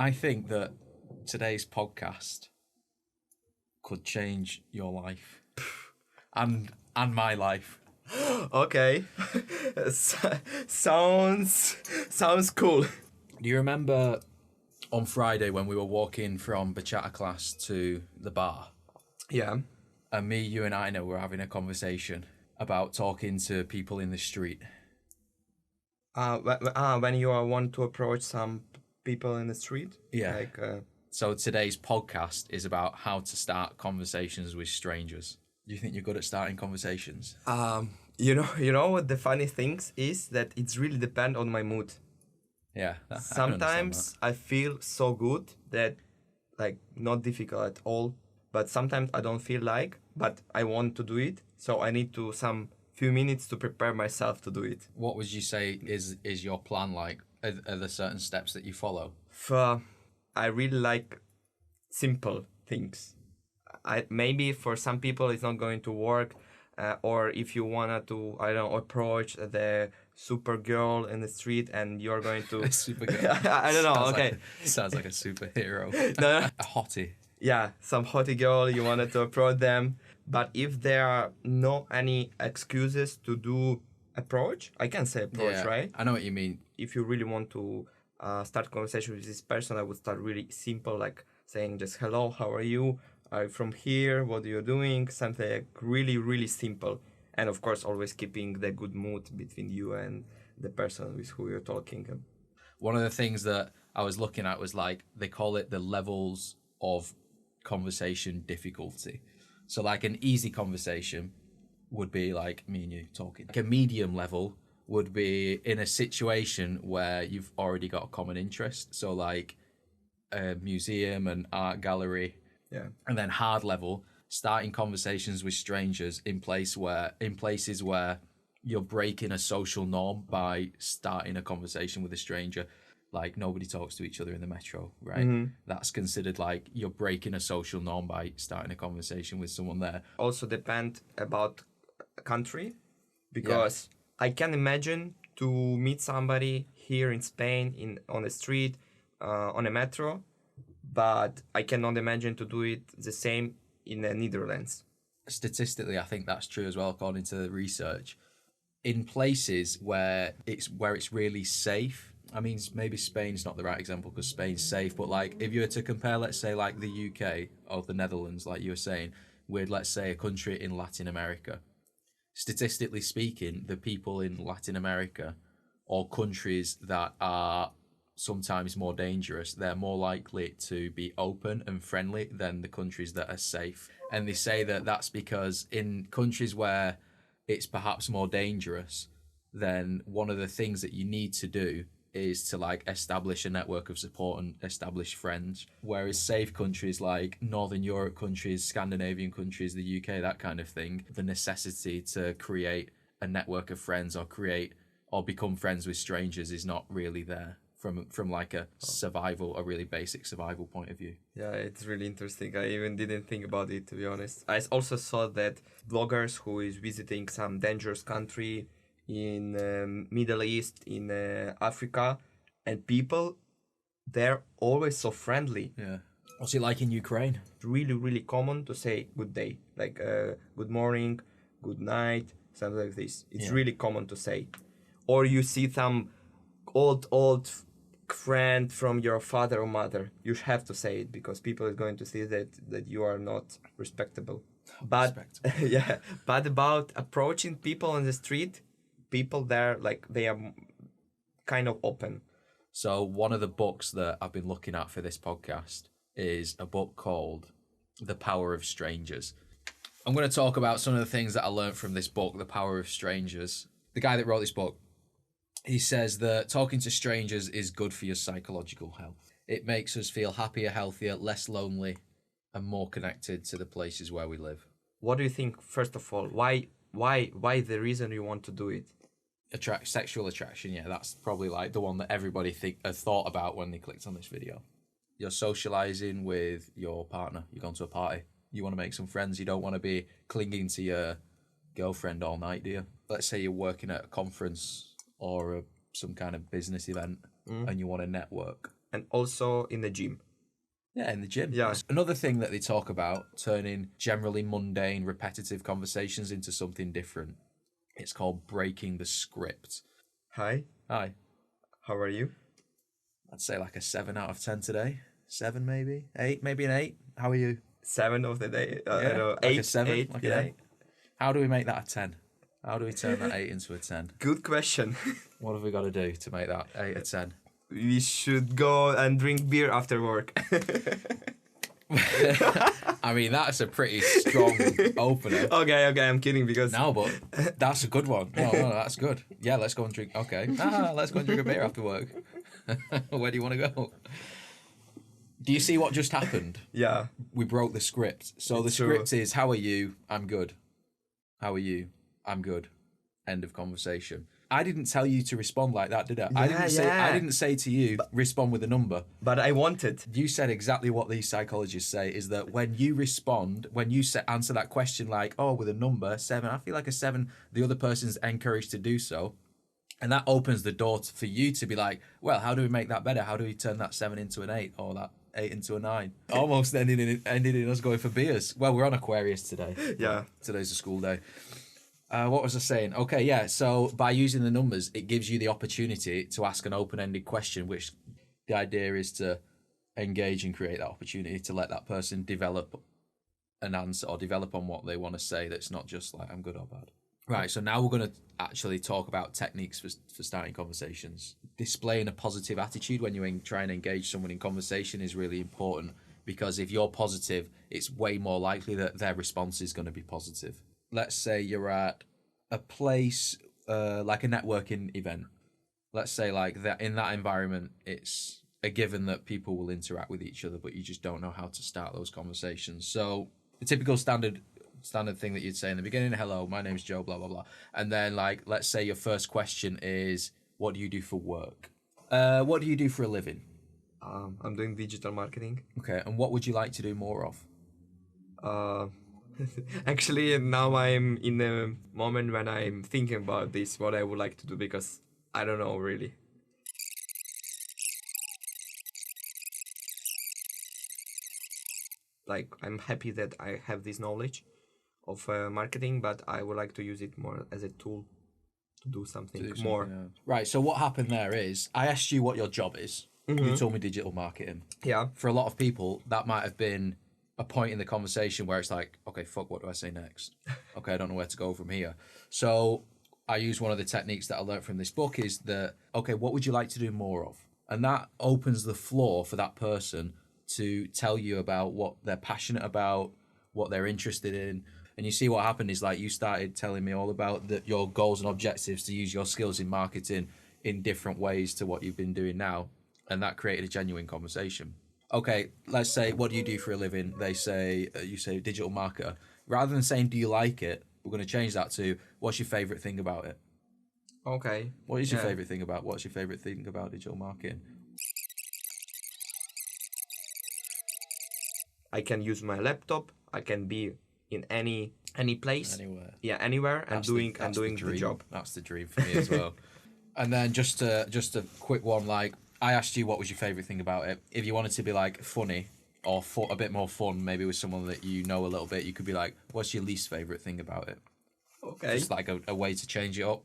I think that today's podcast could change your life and my life. Okay. sounds cool. Do you remember on Friday when we were walking from bachata class to the bar? Yeah. And me, you and Ina were having a conversation about talking to people in the street. When you want to approach some people in the street. Yeah. Like. So today's podcast is about how to start conversations with strangers. Do you think you're good at starting conversations? You know what the funny things is that it's really depend on my mood. Yeah. Sometimes I feel so good that like not difficult at all, but sometimes I don't feel like, but I want to do it, so I need to some few minutes to prepare myself to do it. What would you say is your plan like? Are there certain steps that you follow? I really like simple things. Maybe for some people it's not going to work, or if you wanna to approach the super girl in the street and you're going to Supergirl. I don't know. Okay, Sounds like a superhero. No. A hottie. Yeah, some hottie girl you wanted to approach them, but if there are no any excuses to do approach, I can say approach, right? I know what you mean. If you really want to start conversation with this person, I would start really simple, like saying just hello, how are you? Are you from here? What are you doing? Something like really, really simple. And of course, always keeping the good mood between you and the person with who you're talking. One of the things that I was looking at was like, they call it the levels of conversation difficulty. So like an easy conversation would be like me and you talking. Like a medium level would be in a situation where you've already got a common interest. So like a museum, an art gallery. Yeah. And then hard level, starting conversations with strangers in places where you're breaking a social norm by starting a conversation with a stranger. Like nobody talks to each other in the metro, right? Mm-hmm. That's considered like you're breaking a social norm by starting a conversation with someone there. Also depend about country, because I can imagine to meet somebody here in Spain on the street, on a metro, but I cannot imagine to do it the same in the Netherlands. Statistically, I think that's true as well, according to the research. In places where it's really safe, I mean, maybe Spain's not the right example because Spain's safe, but like if you were to compare, let's say, like the UK or the Netherlands, like you were saying, with, let's say, a country in Latin America, statistically speaking, the people in Latin America or countries that are sometimes more dangerous, they're more likely to be open and friendly than the countries that are safe. And they say that that's because in countries where it's perhaps more dangerous, then one of the things that you need to do is to like establish a network of support and establish friends. Whereas safe countries like Northern Europe countries, Scandinavian countries, the UK, that kind of thing, the necessity to create a network of friends or become friends with strangers is not really there from like a really basic survival point of view. Yeah, it's really interesting. I even didn't think about it, to be honest. I also saw that bloggers who is visiting some dangerous country in Middle East, in Africa, and people, they're always so friendly. Yeah. What's it like in Ukraine? It's really, really common to say good day, like good morning, good night, something like this. It's really common to say. Or you see some old friend from your father or mother, you have to say it because people are going to see that you are not respectable. But but about approaching people on the street, people there, like, they are kind of open. So one of the books that I've been looking at for this podcast is a book called The Power of Strangers. I'm going to talk about some of the things that I learned from this book, The Power of Strangers. The guy that wrote this book, he says that talking to strangers is good for your psychological health. It makes us feel happier, healthier, less lonely, and more connected to the places where we live. What do you think, first of all? Why the reason you want to do it? Sexual attraction, yeah, that's probably like the one that everybody thought about when they clicked on this video. You're socializing with your partner. You've gone to a party. You want to make some friends. You don't want to be clinging to your girlfriend all night, do you? Let's say you're working at a conference or some kind of business event and you want to network. and also in the gym. Yeah, in the gym. Yeah. Another thing that they talk about, turning generally mundane, repetitive conversations into something different. It's called breaking the script. Hi, Hi. how are you? I'd say like a 7 out of 10 today. 7 maybe? 8? Maybe an 8? How are you? 7 of the day. Yeah, No, like 8. a 7? 8, Like yeah. an 8? How do we make that a 10? How do we turn that 8 into a 10? Good question. What have we got to do to make that 8 a 10? We should go and drink beer after work. I mean, that's a pretty strong opener. Okay, I'm kidding because No, but that's a good one. No, that's good. Yeah, let's go and drink. Okay. Let's go and drink a beer after work. Where do you want to go? Do you see what just happened? yeah, We broke the script. So the True. script is, how are you? I'm good. How are you? I'm good. End of conversation. I didn't tell you to respond like that, did I? I didn't say to you, respond with a number. but I wanted. You said exactly what these psychologists say, is that when you respond, when you answer that question like, oh, with a number, 7, I feel like a 7, the other person's encouraged to do so. And that opens the door for you to be like, well, how do we make that better? How do we turn that 7 into an 8 or that 8 into a 9? Almost ended in us going for beers. Well, we're on Aquarius today. Yeah. Today's a school day. What was I saying? Okay, yeah. So by using the numbers, it gives you the opportunity to ask an open-ended question, which the idea is to engage and create that opportunity to let that person develop an answer or develop on what they want to say. That's not just like, I'm good or bad. Right, so now we're going to actually talk about techniques for starting conversations. Displaying a positive attitude when you try and engage someone in conversation is really important, because if you're positive, it's way more likely that their response is going to be positive. Let's say you're at a place like a networking event. Let's say like that in that environment, it's a given that people will interact with each other, but you just don't know how to start those conversations. So the typical standard thing that you'd say in the beginning, hello, my name's Joe, blah, blah, blah. And then like, let's say your first question is, what do you do for work? What do you do for a living? I'm doing digital marketing. Okay, and what would you like to do more of? Actually, now I'm in a moment when I'm thinking about this, what I would like to do, because I don't know really. Like, I'm happy that I have this knowledge of marketing, but I would like to use it more as a tool to do something more. Yeah. Right, so what happened there is, I asked you what your job is. You told me digital marketing. Yeah. For a lot of people, that might have been a point in the conversation where it's like, okay, fuck, what do I say next? Okay, I don't know where to go from here. So I use one of the techniques that I learned from this book is that, okay, what would you like to do more of? And that opens the floor for that person to tell you about what they're passionate about, what they're interested in. And you see what happened is like you started telling me all about your goals and objectives to use your skills in marketing in different ways to what you've been doing now. And that created a genuine conversation. Okay, let's say, what do you do for a living? They say, you say digital marketer. Rather than saying, do you like it? We're going to change that to, what's your favorite thing about it? Okay. What is your favorite thing about? What's your favorite thing about digital marketing? I can use my laptop. I can be in any place. Anywhere. Yeah, anywhere, and doing the job. That's the dream for me as well. And then just a quick one, like, I asked you what was your favorite thing about it. If you wanted to be like funny or a bit more fun, maybe with someone that you know a little bit, you could be like, what's your least favorite thing about it? Okay. Just like a way to change it up.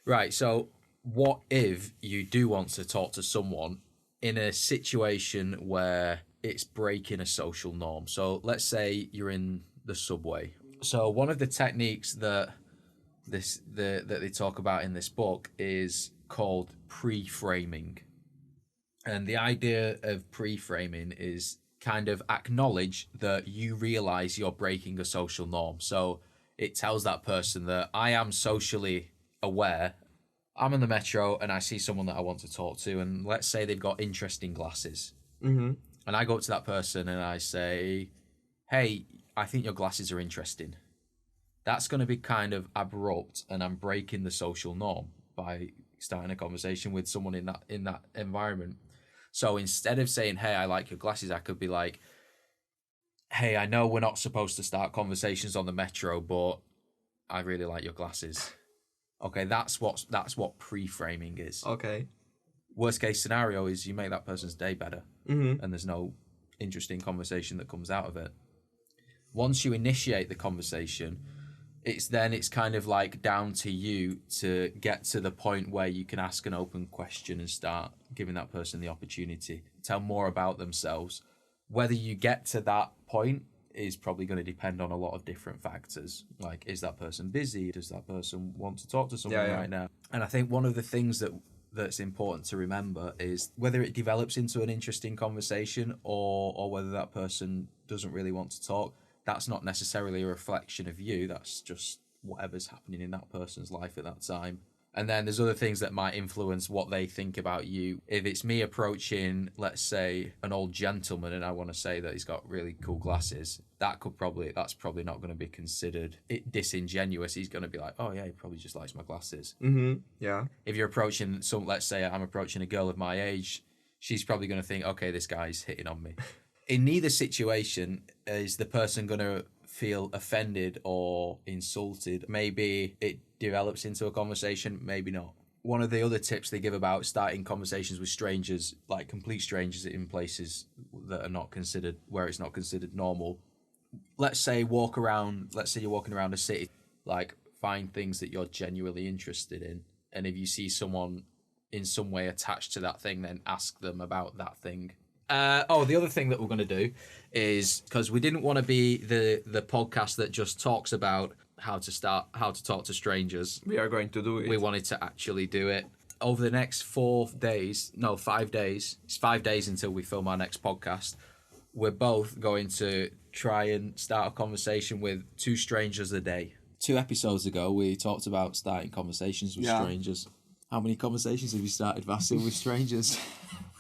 Right, so what if you do want to talk to someone in a situation where it's breaking a social norm? So let's say you're in the subway. So one of the techniques that that they talk about in this book is called pre-framing. And the idea of pre-framing is kind of acknowledge that you realize you're breaking a social norm. So it tells that person that I am socially aware. I'm in the metro and I see someone that I want to talk to, and let's say they've got interesting glasses. Mm-hmm. And I go up to that person and I say, hey, I think your glasses are interesting. That's going to be kind of abrupt, and I'm breaking the social norm by starting a conversation with someone in that environment. So instead of saying, hey, I like your glasses, I could be like, hey, I know we're not supposed to start conversations on the metro, but I really like your glasses. Okay, that's what pre-framing is. Okay. Worst case scenario is you make that person's day better, and there's no interesting conversation that comes out of it. Once you initiate the conversation, it's kind of like down to you to get to the point where you can ask an open question and start giving that person the opportunity to tell more about themselves. Whether you get to that point is probably going to depend on a lot of different factors. Like, is that person busy? Does that person want to talk to someone right now? And I think one of the things that's important to remember is whether it develops into an interesting conversation or whether that person doesn't really want to talk, that's not necessarily a reflection of you. That's just whatever's happening in that person's life at that time. And then there's other things that might influence what they think about you. If it's me approaching, let's say, an old gentleman and I want to say that he's got really cool glasses, that's probably not going to be considered disingenuous. He's going to be like, oh yeah, he probably just likes my glasses. Yeah. If you're approaching let's say I'm approaching a girl of my age, she's probably going to think, okay, this guy's hitting on me. In neither situation is the person going to feel offended or insulted. Maybe it develops into a conversation, maybe not. One of the other tips they give about starting conversations with strangers, like complete strangers in places that are not considered, where it's not considered normal. Let's say you're walking around a city, like find things that you're genuinely interested in. And if you see someone in some way attached to that thing, then ask them about that thing. The other thing that we're going to do is, because we didn't want to be the podcast that just talks about how to talk to strangers. We are going to do it. We wanted to actually do it. Over the next 5 days, it's 5 days until we film our next podcast. We're both going to try and start a conversation with 2 strangers a day. 2 episodes ago, we talked about starting conversations with strangers. How many conversations have you started, Vasil, with strangers?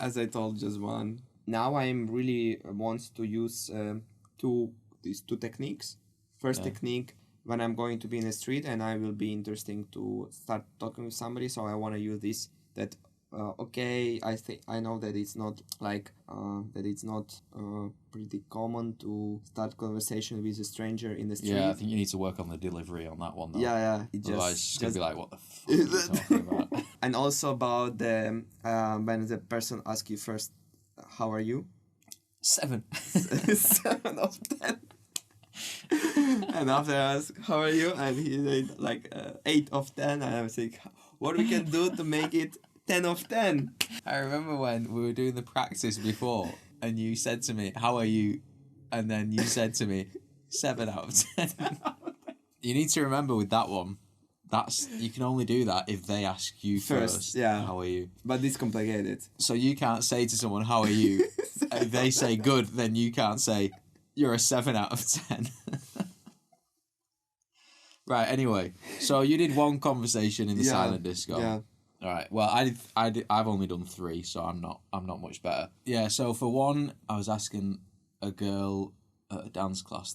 As I told, just one. Now I'm really want to use these two techniques. First technique, when I'm going to be in the street and I will be interesting to start talking with somebody, so I want to use this that I know that it's not pretty common to start conversation with a stranger in the street. Yeah, I think you need to work on the delivery on that one though. Yeah. Otherwise it's going to be like, what the fuck are you talking about? And also about the when the person asks you first, how are you? 7. 7 of 10. And after I ask, how are you? And he said like 8 of 10. And I was like, what we can do to make it 10 of 10? I remember when we were doing the practice before and you said to me, how are you? And then you said to me, 7 out of 10. You need to remember with that one, you can only do that if they ask you first. Yeah. How are you? But it's complicated. So you can't say to someone, how are you? If they say good, then you can't say, you're a 7 out of 10. Right, anyway. So you did one conversation in the silent disco. Yeah. All right. Well, I've only done 3, so I'm not much better. Yeah. So for one, I was asking a girl at a dance class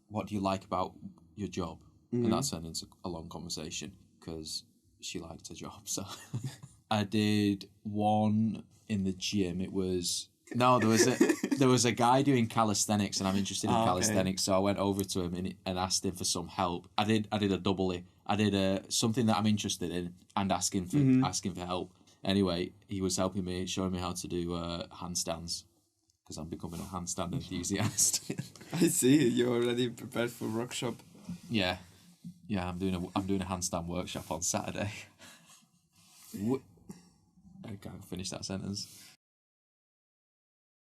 what do you like about your job, and that turned into a long conversation because she liked her job. So I did one in the gym. There was a guy doing calisthenics, and I'm interested in calisthenics, so I went over to him and asked him for some help. I did a doubly. I did something that I'm interested in and asking for help. Anyway, he was helping me, showing me how to do handstands because I'm becoming a handstand enthusiast. I see. You're already prepared for workshop. Yeah, I'm doing a handstand workshop on Saturday. I can't finish that sentence.